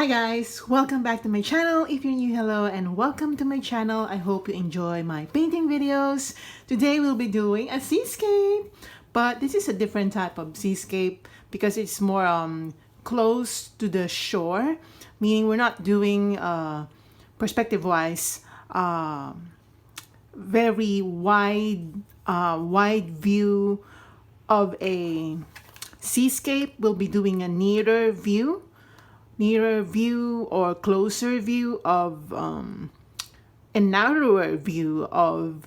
Hi guys, welcome back to my channel. If you're new, hello and welcome to my channel. I hope you enjoy my painting videos. Today we'll be doing a seascape, but this is a different type of seascape because it's more close to the shore, meaning we're not doing perspective wise very wide view of a seascape. We'll be doing a nearer view or closer view of a narrower view of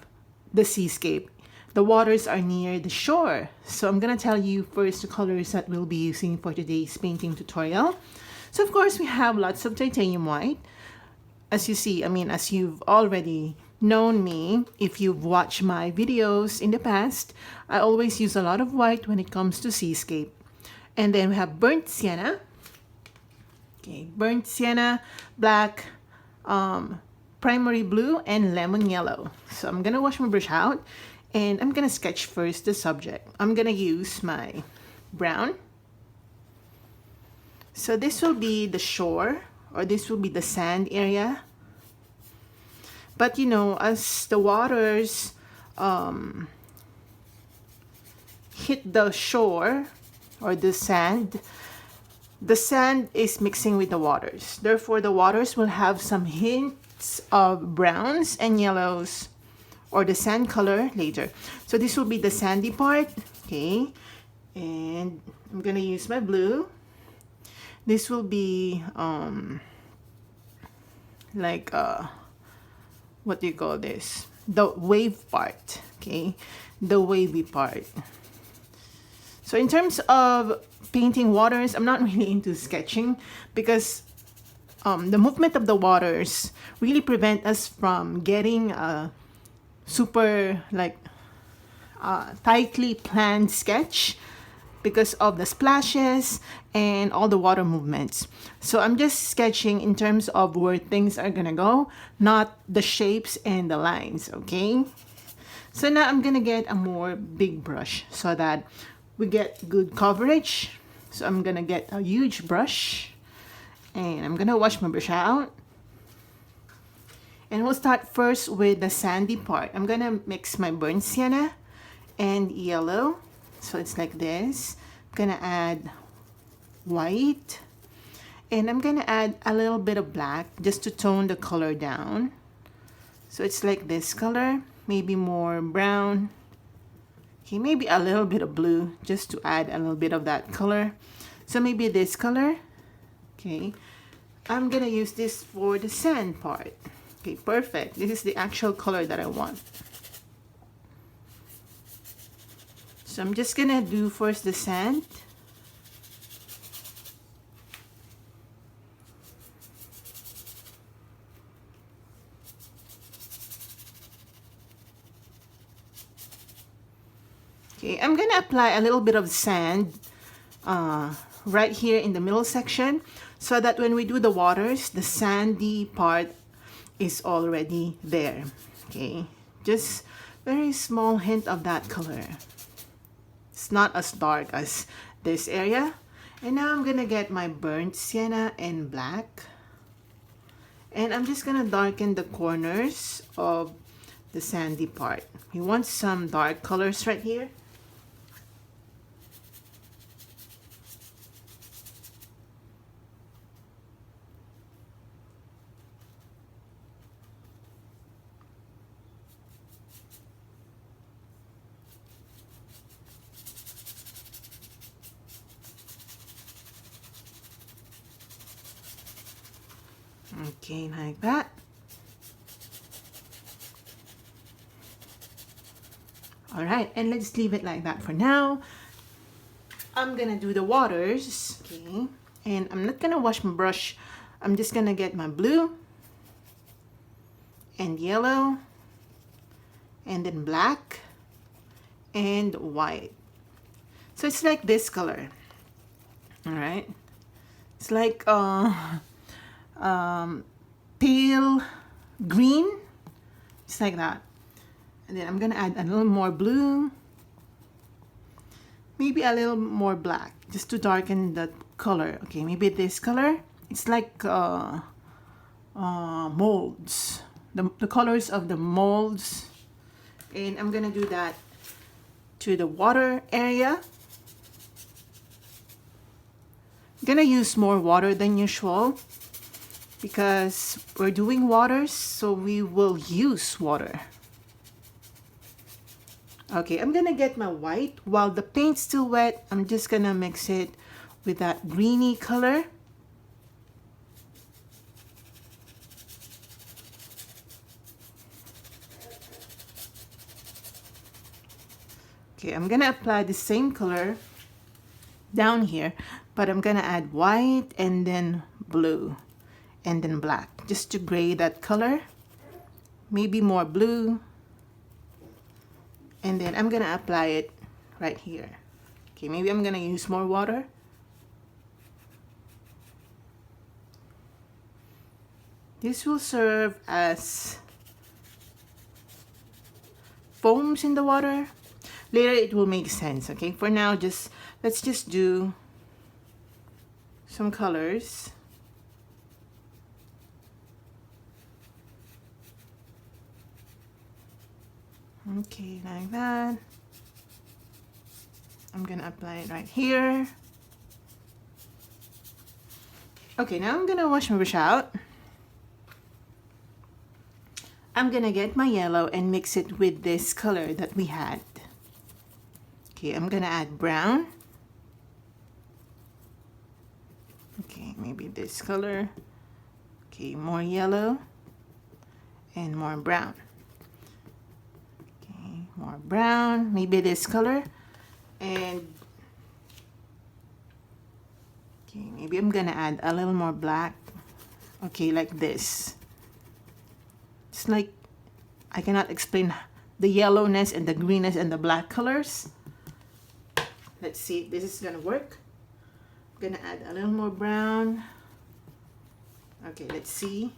the seascape. The waters are near the shore, so I'm gonna tell you first the colors that we'll be using for today's painting tutorial. So of course we have lots of titanium white. As you see, as you've already known me, if you've watched my videos in the past, I always use a lot of white when it comes to seascape. And then we have burnt sienna. Okay, burnt sienna, black, primary blue, and lemon yellow. So I'm gonna wash my brush out and I'm gonna sketch first the subject. I'm gonna use my brown. So this will be the shore, or this will be the sand area. But you know, as the waters hit the shore or the sand is mixing with the waters. Therefore, the waters will have some hints of browns and yellows or the sand color later. So this will be the sandy part, okay? And I'm gonna use my blue. This will be what do you call this? The wave part, okay? The wavy part. So in terms of painting waters, I'm not really into sketching because the movement of the waters really prevent us from getting a super tightly planned sketch because of the splashes and all the water movements. So I'm just sketching in terms of where things are gonna go, not the shapes and the lines, okay? So now I'm gonna get a more big brush so that we get good coverage. So I'm gonna get a huge brush and I'm gonna wash my brush out. And we'll start first with the sandy part. I'm gonna mix my burnt sienna and yellow. So it's like this. I'm gonna add white. And I'm gonna add a little bit of black just to tone the color down. So it's like this color, maybe more brown. Okay, maybe a little bit of blue just to add a little bit of that color. So maybe this color. Okay, I'm gonna use this for the sand part. Okay, perfect. This is the actual color that I want. So I'm just gonna do first the sand. Okay, I'm gonna apply a little bit of sand right here in the middle section so that when we do the waters, the sandy part is already there. Okay, just very small hint of that color. It's not as dark as this area. And now I'm gonna get my burnt sienna and black. And I'm just gonna darken the corners of the sandy part. We want some dark colors right here. Okay, like that. All right, and let's leave it like that for now. I'm gonna do the waters, okay? And I'm not gonna wash my brush. I'm just gonna get my blue and yellow and then black and white. So it's like this color. All right, it's like pale green. It's like that. And then I'm gonna add a little more blue, maybe a little more black just to darken the color. Okay, maybe this color It's like molds, the colors of the molds. And I'm gonna do that to the water area. I'm gonna use more water than usual because we're doing waters, so we will use water. Okay, I'm gonna get my white. While the paint's still wet, I'm just gonna mix it with that greeny color. Okay, I'm gonna apply the same color down here, but I'm gonna add white and then blue and then black just to gray that color. Maybe more blue. And then I'm gonna apply it right here. Okay, maybe I'm gonna use more water. This will serve as foams in the water. Later it will make sense, okay? For now, let's just do some colors. Okay, like that. I'm gonna apply it right here. Okay, now I'm gonna wash my brush out. I'm gonna get my yellow and mix it with this color that we had. Okay, I'm gonna add brown. Okay, maybe this color. Okay, more yellow and more brown. Okay, more brown, maybe this color. And okay, maybe I'm gonna add a little more black. Okay, like this. It's like, I cannot explain the yellowness and the greenness and the black colors. Let's see if this is gonna work. I'm gonna add a little more brown. Okay, let's see.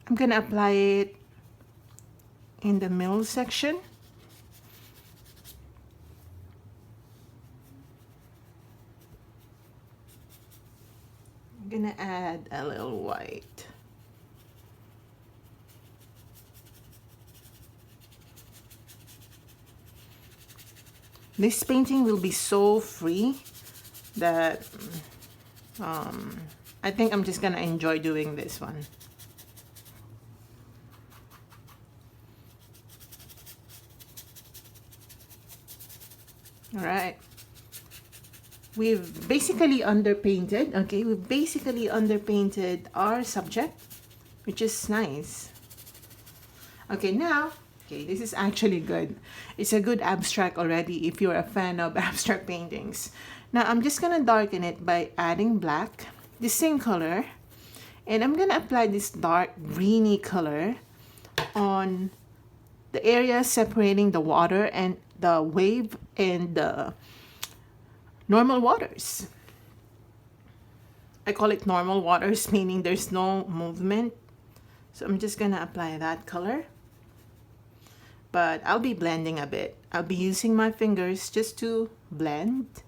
I'm gonna apply it in the middle section. I'm gonna add a little white. This painting will be so free that I think I'm just gonna enjoy doing this one. All right. We've basically underpainted, okay? We've basically underpainted our subject, which is nice. Okay, now, okay, this is actually good. It's a good abstract already if you're a fan of abstract paintings. Now, I'm just gonna darken it by adding black, the same color, and I'm gonna apply this dark greeny color on the area separating the water and the wave and the normal waters. I call it normal waters, meaning there's no movement. So I'm just gonna apply that color. But I'll be blending a bit. I'll be using my fingers just to blend.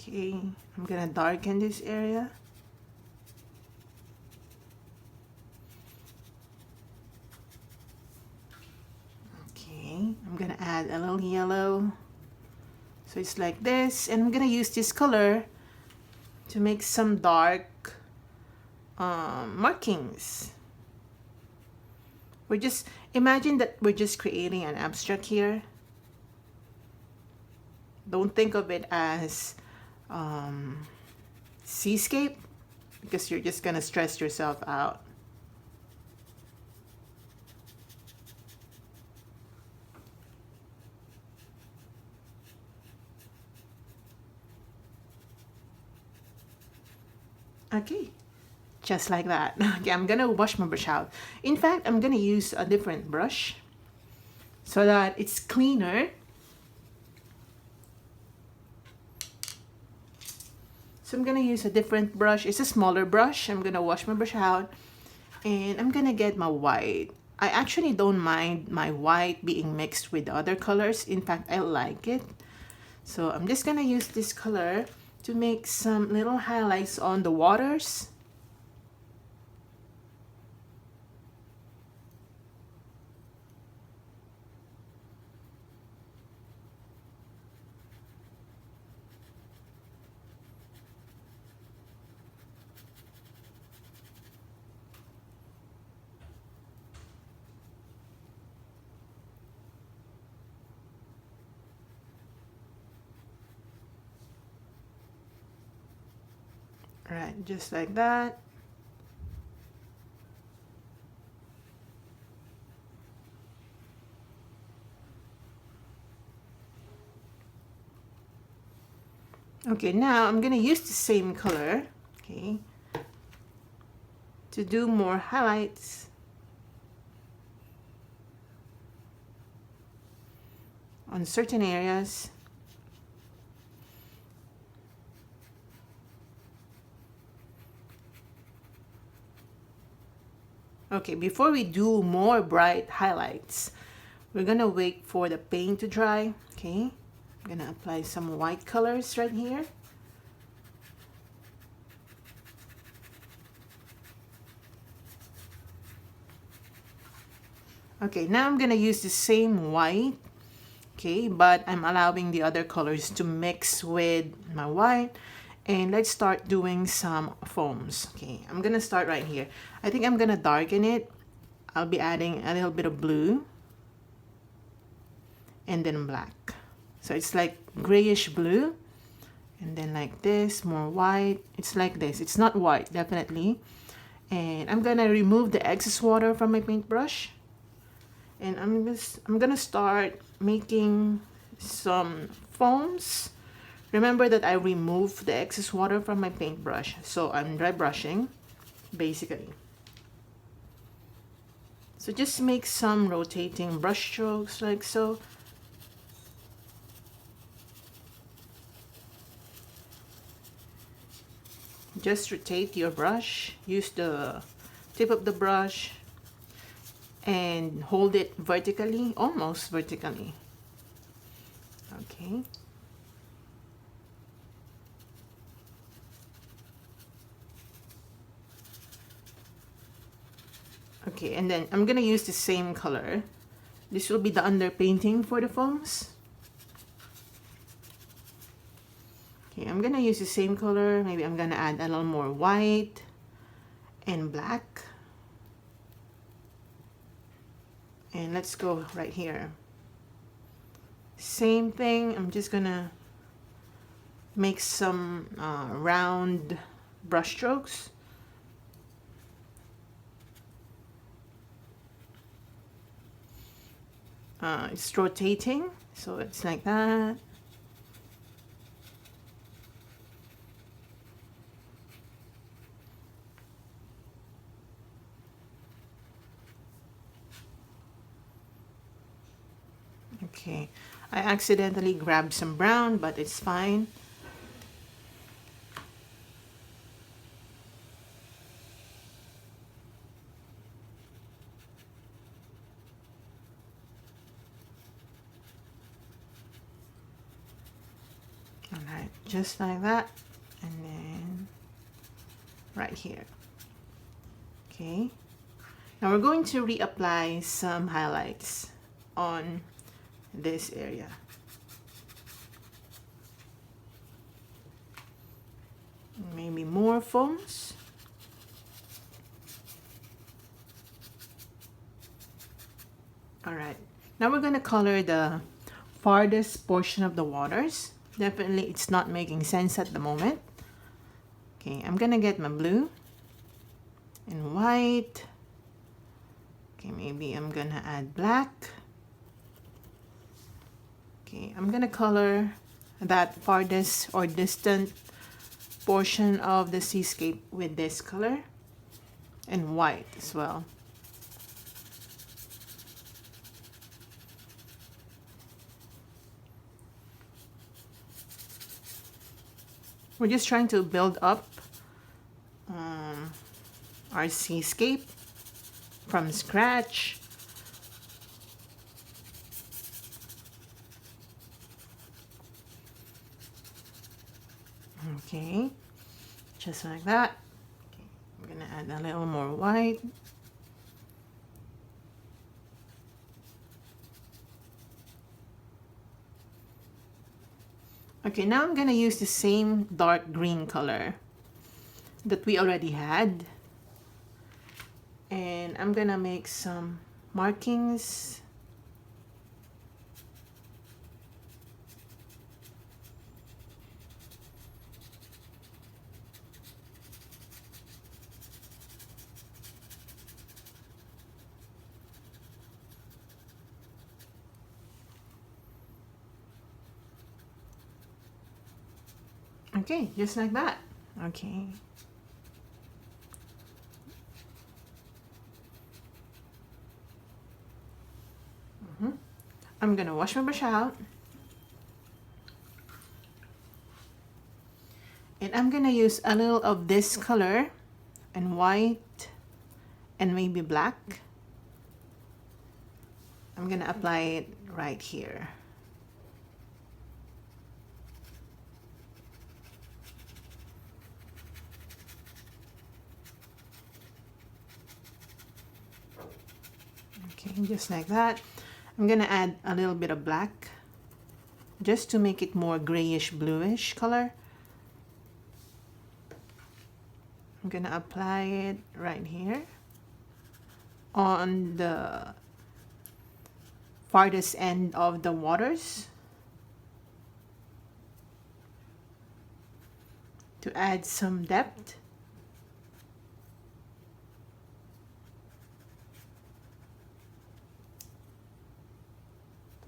Okay, I'm gonna darken this area. Okay, I'm gonna add a little yellow. So it's like this, and I'm gonna use this color to make some dark markings. We're just, imagine that we're just creating an abstract here. Don't think of it as seascape, because you're just gonna stress yourself out. Okay, just like that. Okay, I'm gonna wash my brush out. In fact, I'm gonna use a different brush so that it's cleaner. So I'm gonna use a different brush. It's a smaller brush. I'm gonna wash my brush out and I'm gonna get my white. I actually don't mind my white being mixed with other colors. In fact, I like it. So I'm just gonna use this color to make some little highlights on the waters. Right, just like that. Okay, now I'm gonna use the same color, okay, to do more highlights on certain areas. Okay, before we do more bright highlights, we're gonna wait for the paint to dry. Okay, I'm gonna apply some white colors right here. Okay, now I'm gonna use the same white, okay, but I'm allowing the other colors to mix with my white. And let's start doing some foams. Okay, I'm gonna start right here. I think I'm gonna darken it. I'll be adding a little bit of blue and then black. So it's like grayish blue and then like this, more white. It's like this. It's not white, definitely. And I'm gonna remove the excess water from my paintbrush. And I'm gonna start making some foams. Remember that I removed the excess water from my paintbrush, so I'm dry brushing, basically. So just make some rotating brush strokes like so. Just rotate your brush, use the tip of the brush and hold it vertically, almost vertically. Okay. Okay, and then I'm gonna use the same color. This will be the underpainting for the foams. Okay, I'm gonna use the same color. Maybe I'm gonna add a little more white and black. And let's go right here. Same thing, I'm just gonna make some round brush strokes. It's rotating, so it's like that. Okay, I accidentally grabbed some brown, but it's fine. Alright, just like that, and then right here. Okay, now we're going to reapply some highlights on this area. Maybe more foams. Alright, now we're going to color the farthest portion of the waters. Definitely it's not making sense at the moment. Okay, I'm gonna get my blue and white. Okay, maybe I'm gonna add black. Okay, I'm gonna color that farthest or distant portion of the seascape with this color. and white as well. We're just trying to build up our seascape from scratch. Okay, just like that. Okay, I'm gonna add a little more white. Okay, now I'm gonna use the same dark green color that we already had, and I'm gonna make some markings. Okay, just like that. Okay. I'm gonna wash my brush out. And I'm gonna use a little of this color and white and maybe black. I'm gonna apply it right here. Okay, just like that. I'm gonna add a little bit of black just to make it more grayish bluish color. I'm gonna apply it right here on the farthest end of the waters to add some depth.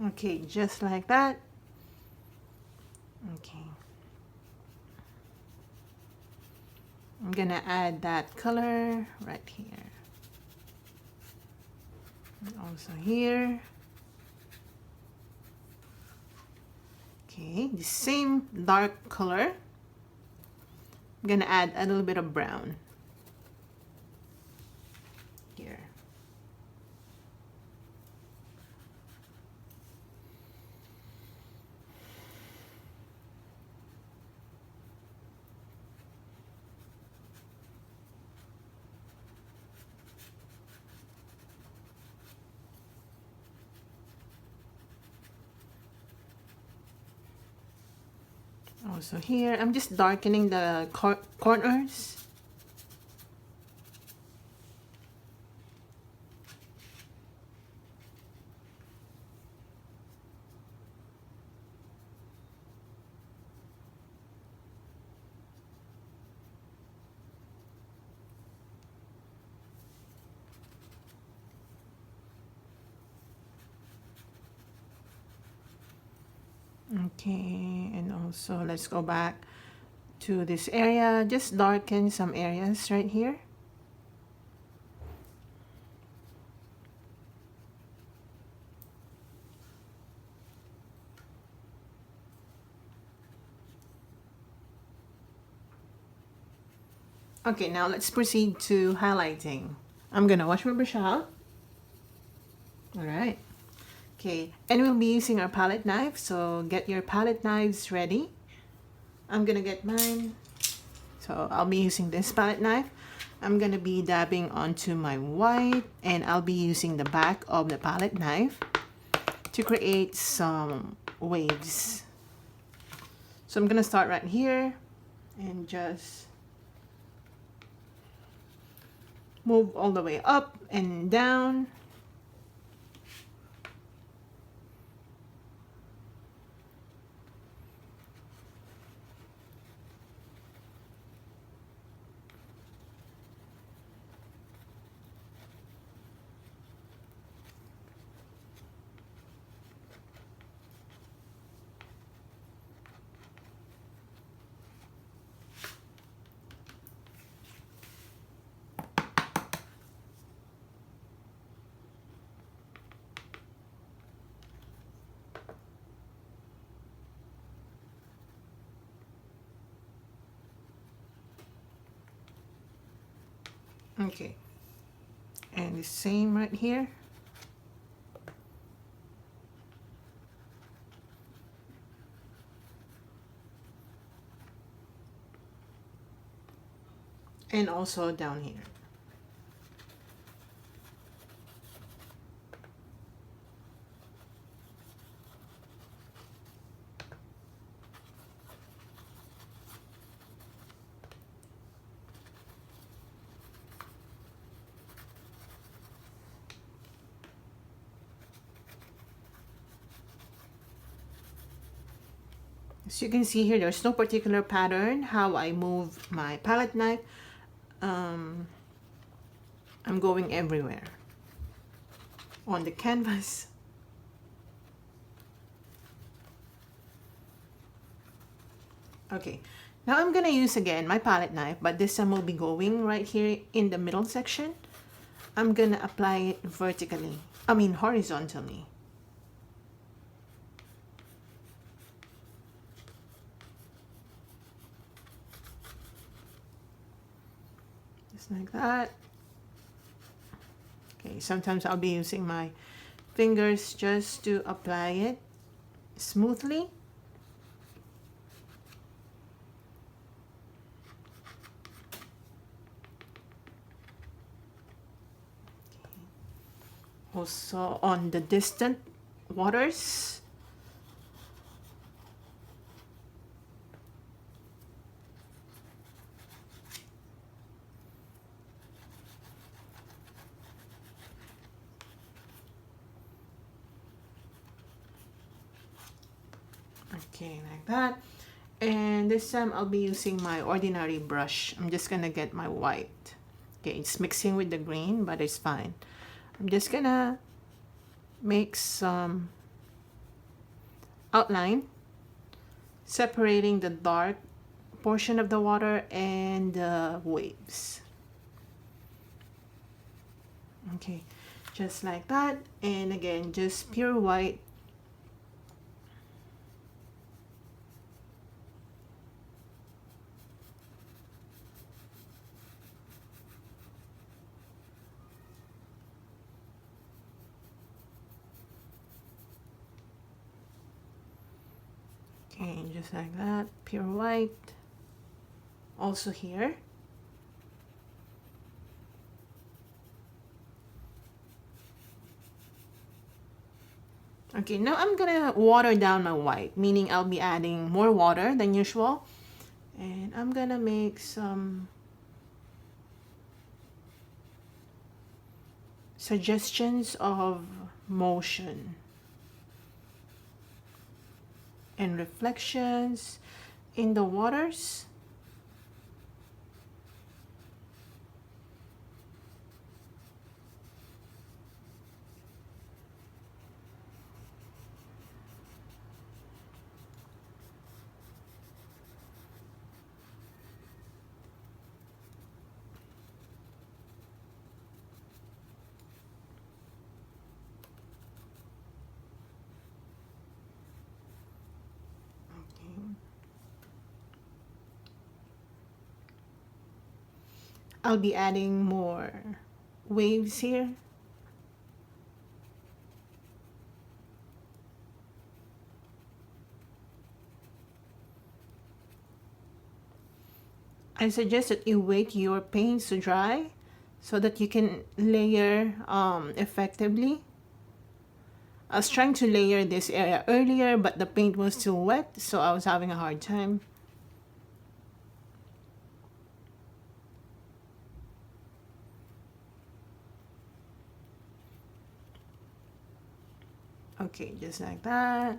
Okay, just like that. Okay. I'm gonna add that color right here. And also here. Okay, the same dark color. I'm gonna add a little bit of brown here. Also here, I'm just darkening the corners. Okay, and also let's go back to this area. Just darken some areas right here. Okay, now let's proceed to highlighting. I'm gonna wash my brush out. All right. Okay, and we'll be using our palette knife, so get your palette knives ready. I'm gonna get mine. So I'll be using this palette knife. I'm gonna be dabbing onto my white, and I'll be using the back of the palette knife to create some waves. So I'm gonna start right here and just move all the way up and down. Okay, and the same right here. And also down here. As you can see here, there's no particular pattern how I move my palette knife. I'm going everywhere on the canvas. Okay, now I'm gonna use again my palette knife, but this time will be going right here in the middle section. I'm gonna apply it vertically, horizontally. Just like that. Okay, sometimes I'll be using my fingers just to apply it smoothly. Also on the distant waters. Okay, like that. And this time I'll be using my ordinary brush. I'm just gonna get my white. Okay, it's mixing with the green, but it's fine. I'm just gonna make some outline, separating the dark portion of the water and the waves. Okay, just like that. And again, just pure white. Okay, just like that, pure white. Also here. Okay, now I'm gonna water down my white, meaning I'll be adding more water than usual. And I'm gonna make some suggestions of motion and reflections in the waters. I'll be adding more waves here. I suggest that you wait your paints to dry so that you can layer effectively. I was trying to layer this area earlier, but the paint was still wet, so I was having a hard time. Okay, just like that.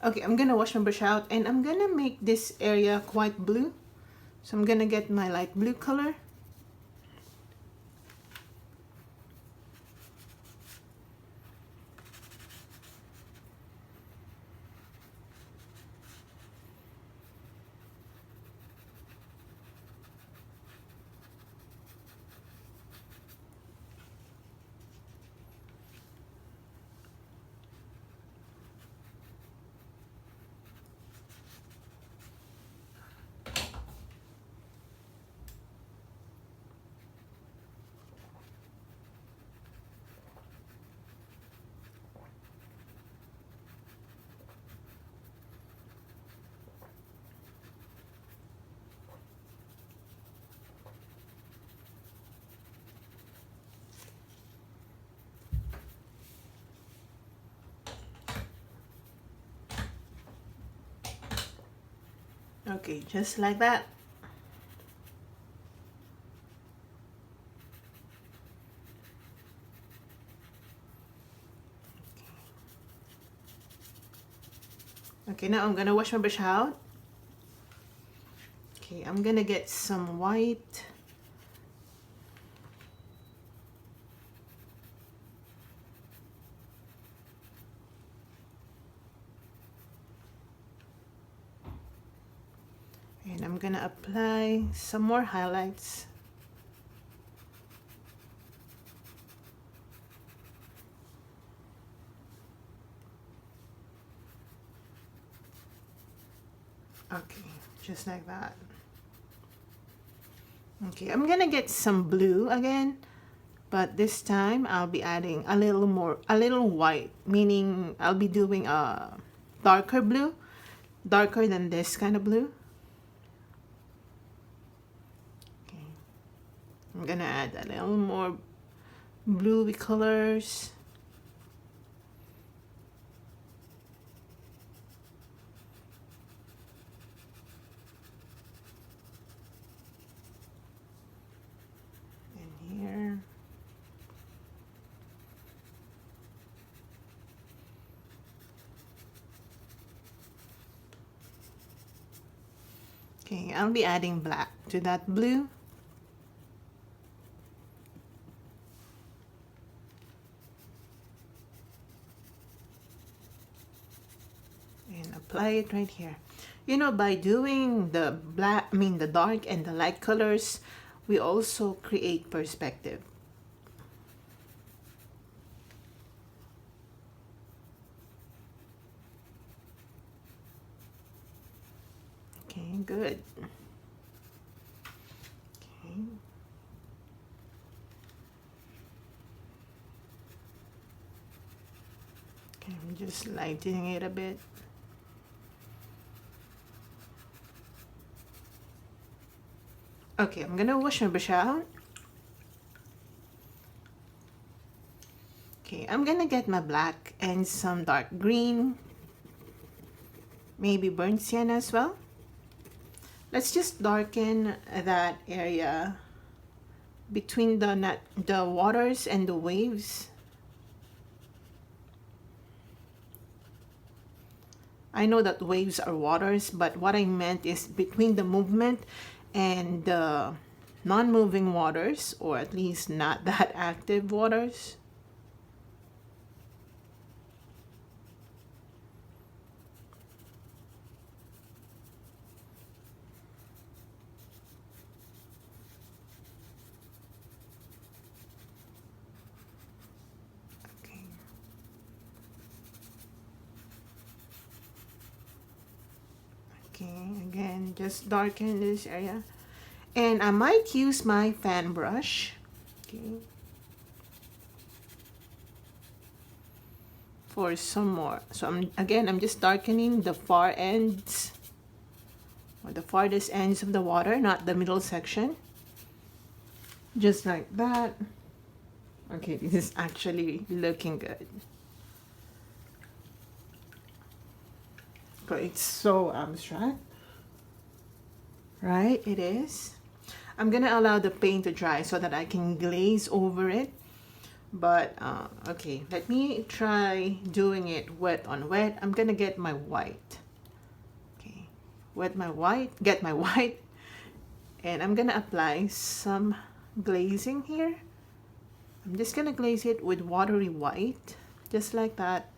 Okay, I'm gonna wash my brush out and I'm gonna make this area quite blue. So I'm gonna get my light blue color. Okay, just like that. Okay, now I'm gonna wash my brush out. Okay, I'm gonna get some white. And I'm gonna apply some more highlights. Okay, just like that. Okay, I'm gonna get some blue again, but this time I'll be adding a little white, meaning I'll be doing a darker blue, darker than this kind of blue. Okay, I'm gonna add a little more bluey colors. And here. Okay, I'll be adding black to that blue. And apply it right here. You know, by doing the the dark and the light colors, we also create perspective. Okay, good. Okay. Okay, I'm just lightening it a bit. Okay, I'm gonna wash my brush out. Okay, I'm gonna get my black and some dark green, maybe burnt sienna as well. Let's just darken that area between the waters and the waves. I know that waves are waters, but what I meant is between the movement and the non-moving waters, or at least not that active waters. Okay. Okay, again, just darken this area. And I might use my fan brush. Okay. For some more. So I'm just darkening the far ends, or the farthest ends of the water, not the middle section. Just like that. Okay, this is actually looking good. But it's so abstract. Right? It is. I'm gonna allow the paint to dry so that I can glaze over it. But okay, let me try doing it wet on wet. I'm gonna get my white. Okay, get my white, and I'm gonna apply some glazing here. I'm just gonna glaze it with watery white, just like that.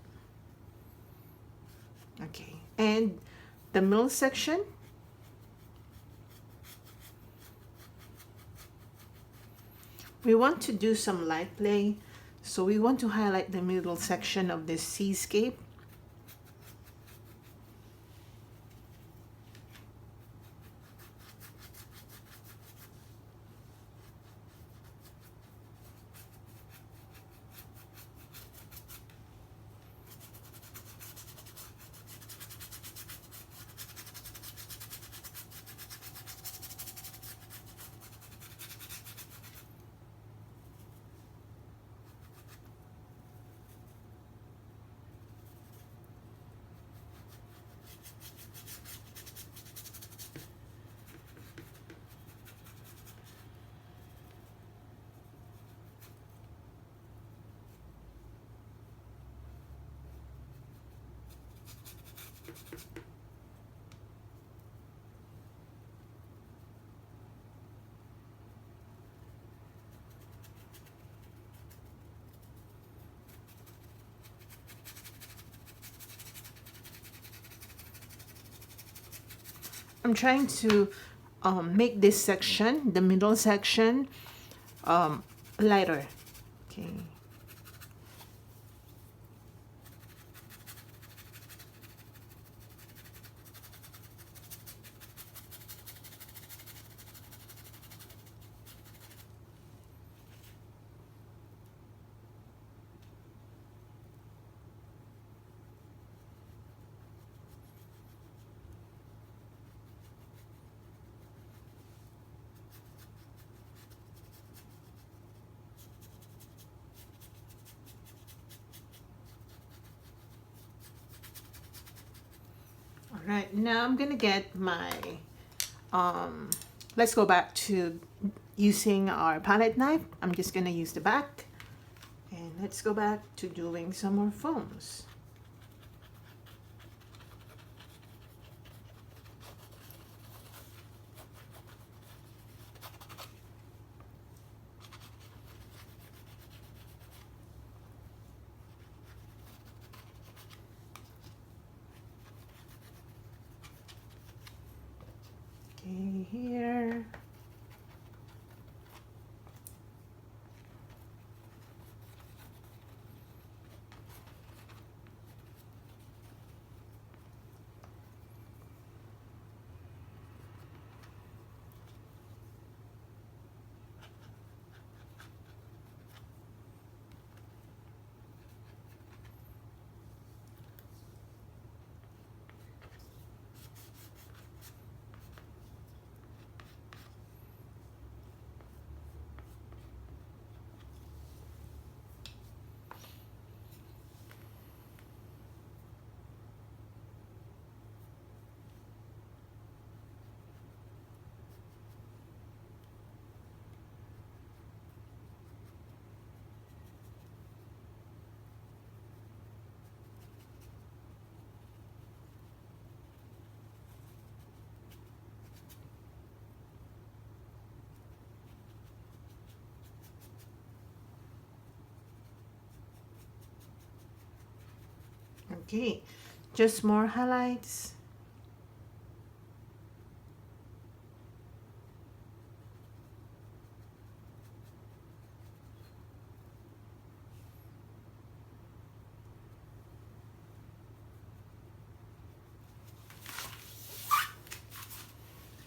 Okay, and the middle section, we want to do some light play, so we want to highlight the middle section of this seascape. I'm trying to make this section, the middle section, lighter. Okay. All right, now I'm gonna get my, let's go back to using our palette knife. I'm just gonna use the back, and let's go back to doing some more foams. Okay, here. Okay, just more highlights.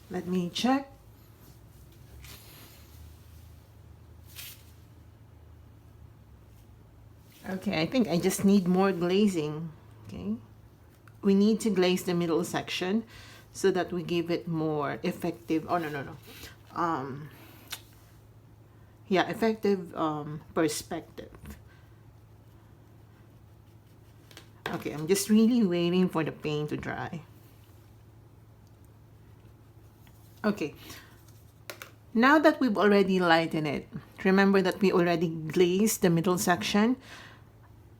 Let me check. Okay, I think I just need more glazing. Okay, we need to glaze the middle section so that we give it more effective. Oh, no. Yeah, effective perspective. Okay, I'm just really waiting for the paint to dry. Okay, now that we've already lightened it, remember that we already glazed the middle section.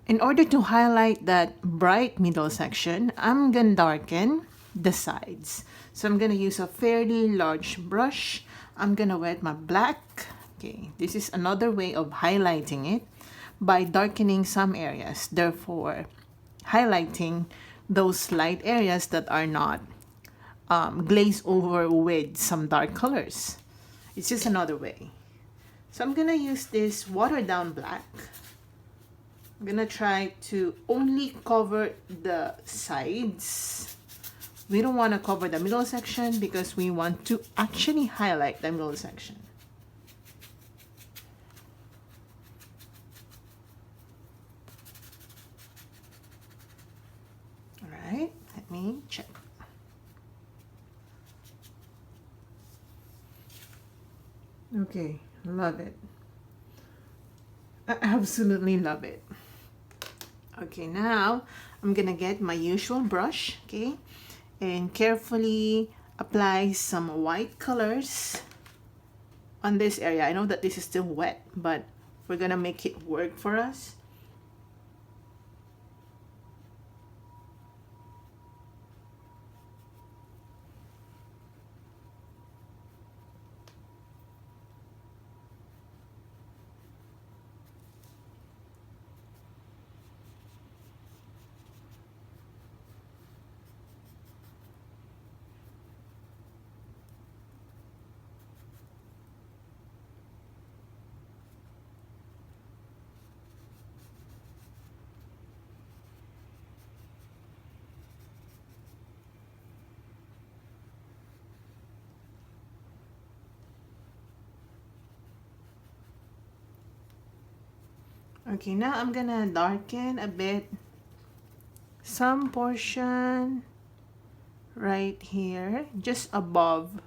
In order to highlight that bright middle section, I'm gonna darken the sides. So I'm gonna use a fairly large brush. I'm gonna wet my black. Okay, this is another way of highlighting it by darkening some areas, therefore highlighting those light areas that are not glazed over with some dark colors. It's just another way. So I'm gonna use this watered down black. I'm gonna try to only cover the sides. We don't want to cover the middle section because we want to actually highlight the middle section. All right, let me check. Okay, love it. I absolutely love it. Okay, now I'm gonna get my usual brush, okay, and carefully apply some white colors on this area. I know that this is still wet, but we're gonna make it work for us. Okay, now I'm gonna darken a bit some portion right here, just above,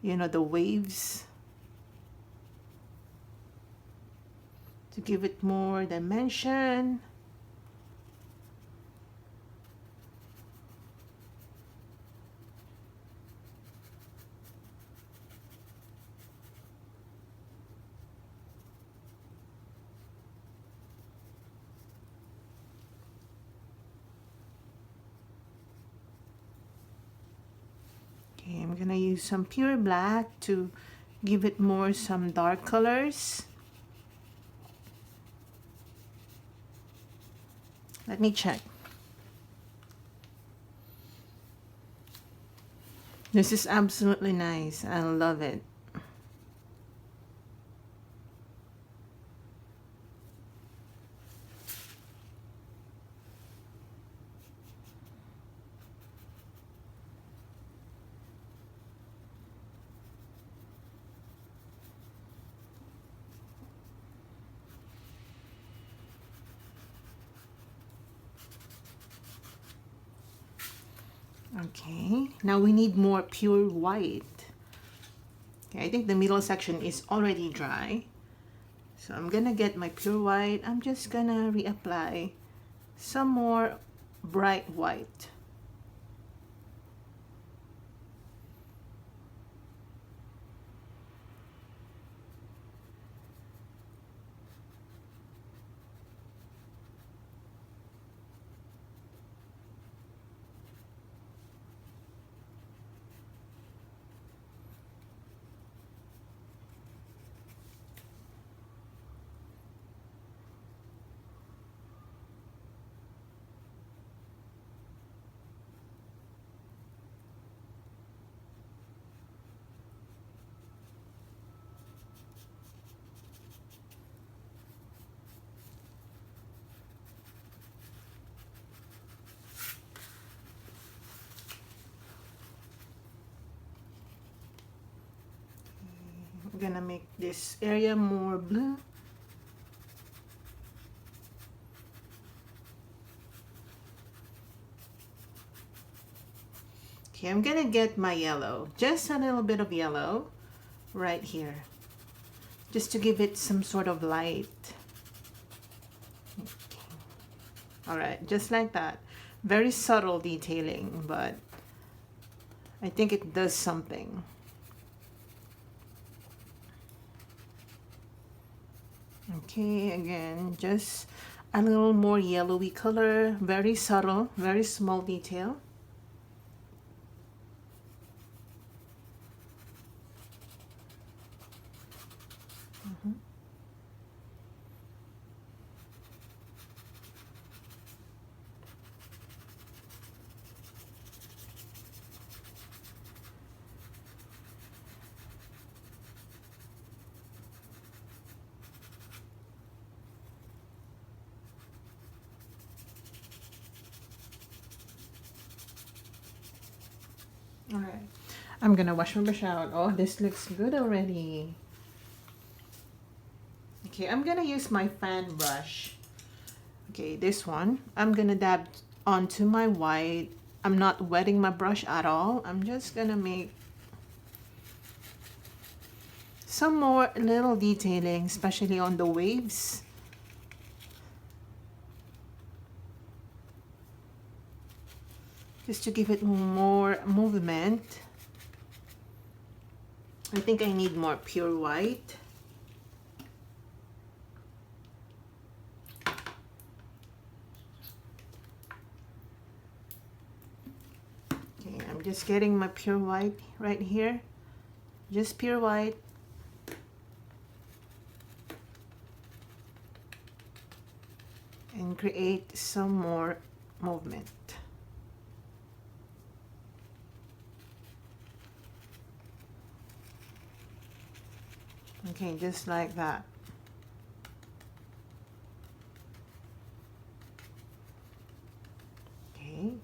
you know, the waves, to give it more dimension. Okay, I'm gonna use some pure black to give it more some dark colors. Let me check. This is absolutely nice. I love it. Okay, now we need more pure white. Okay, I think the middle section is already dry. So I'm gonna get my pure white. I'm just gonna reapply some more bright white. I'm gonna make this area more blue. Okay, I'm gonna get my yellow, just a little bit of yellow right here, just to give it some sort of light. Okay. All right, just like that. Very subtle detailing, but I think it does something. Okay, again, just a little more yellowy color, very subtle, very small detail. All right, I'm gonna wash my brush out. Oh, this looks good already. Okay, I'm gonna use my fan brush. Okay, this one. I'm gonna dab onto my white. I'm not wetting my brush at all. I'm just gonna make some more little detailing, especially on the waves. Just to give it more movement. I think I need more pure white. Okay, I'm just getting my pure white right here. Just pure white. And create some more movement. Okay, just like that. Okay.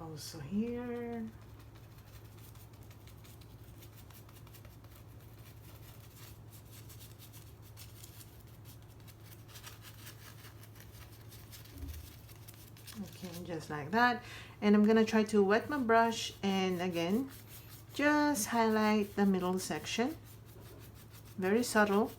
Also here. Okay, just like that. And I'm gonna try to wet my brush and again, just highlight the middle section. Very subtle.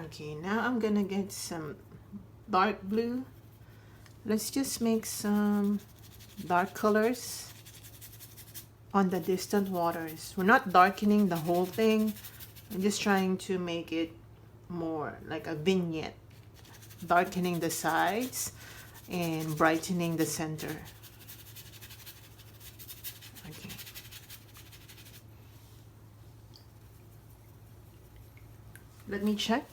Okay, now I'm gonna get some dark blue. Let's just make some dark colors on the distant waters. We're not darkening the whole thing. I'm just trying to make it more like a vignette, darkening the sides and brightening the center. Okay. Let me check.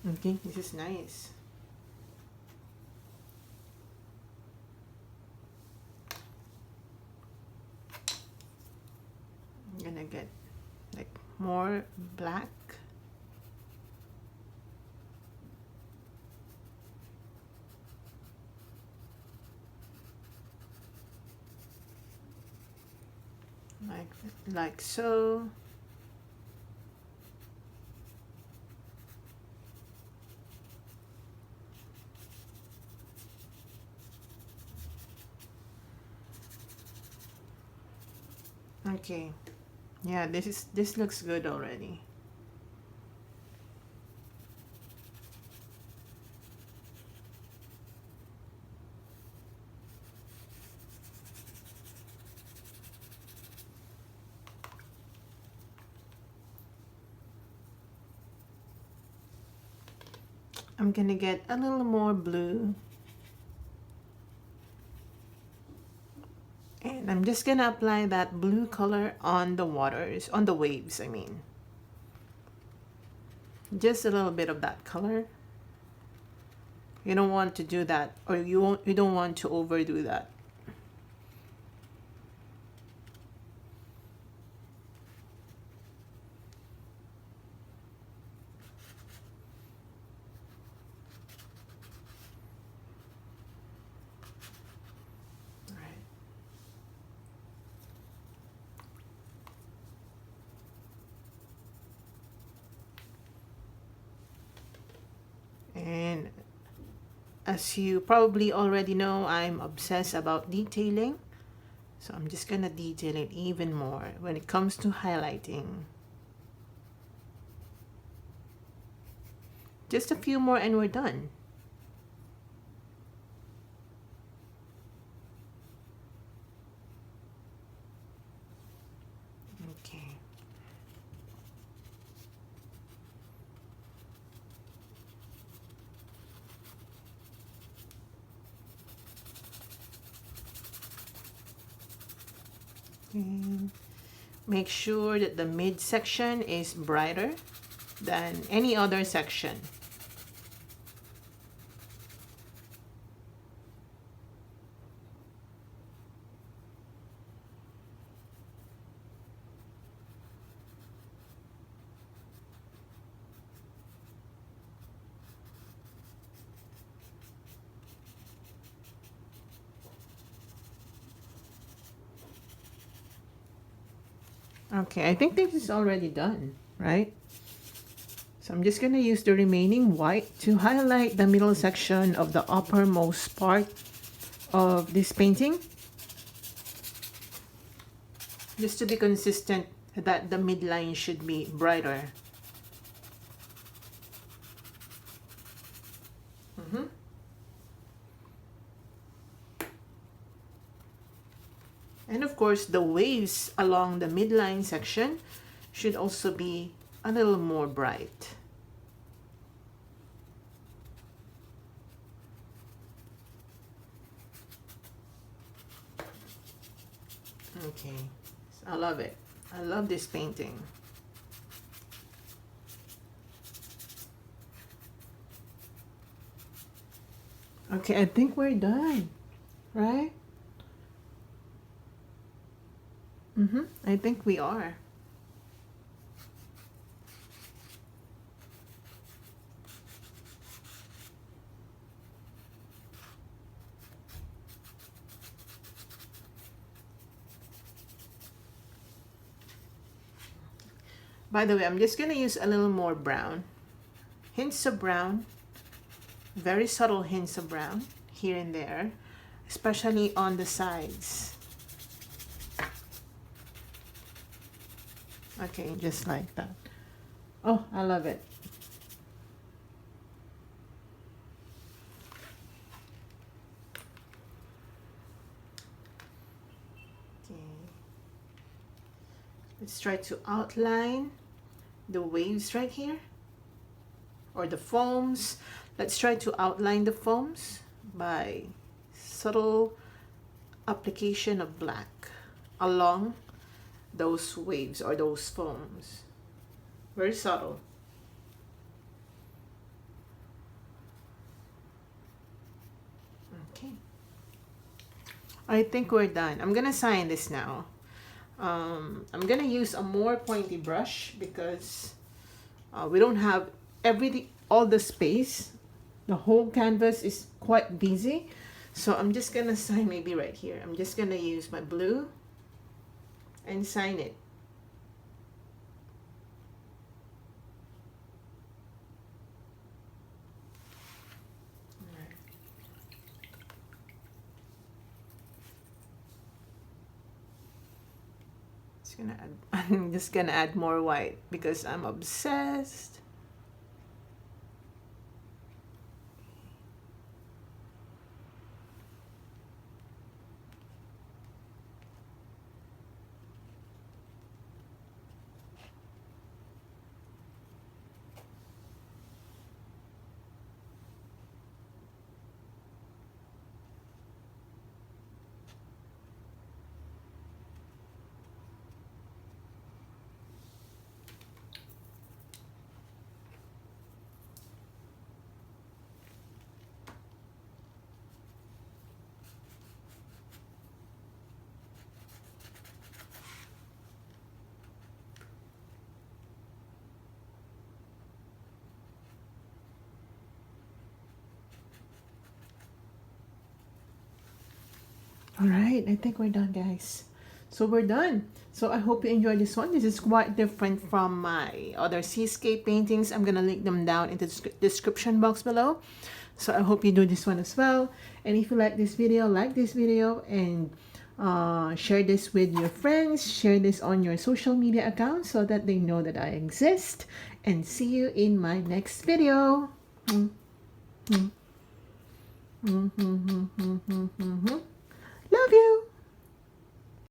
Okay, this is nice. I'm gonna get like more black. Like so. Okay. Yeah, this looks good already. I'm gonna get a little more blue. And I'm just gonna apply that blue color on the waters, on the waves, I mean. Just a little bit of that color. You don't want to do that, or you don't want to overdo that. And as you probably already know, I'm obsessed about detailing. So I'm just gonna detail it even more when it comes to highlighting. Just a few more and we're done. Okay. And make sure that the midsection is brighter than any other section. Okay, I think this is already done, right? So I'm just going to use the remaining white to highlight the middle section of the uppermost part of this painting. Just to be consistent that the midline should be brighter. And of course, the waves along the midline section should also be a little more bright. Okay, I love it. I love this painting. Okay, I think we're done, right? I think we are. By the way, I'm just gonna use a little more brown. Hints of brown, very subtle hints of brown here and there, especially on the sides. Okay, just like that. Oh, I love it. Okay. Let's try to outline the waves right here, or the foams. Let's try to outline the foams by subtle application of black along those waves or those foams. Very subtle. Okay, I think we're done. I'm gonna sign this now. I'm gonna use a more pointy brush because we don't have everything, all the space. The whole canvas is quite busy, so I'm just gonna sign maybe right here. I'm just gonna use my blue and sign it. I'm just gonna add more white because I'm obsessed. All right, I think we're done, guys. So we're done. So I hope you enjoyed this one. This is quite different from my other seascape paintings. I'm gonna link them down in the description box below. So I hope you do this one as well. And if you like this video and share this with your friends. Share this on your social media accounts so that they know that I exist. And see you in my next video. Love you.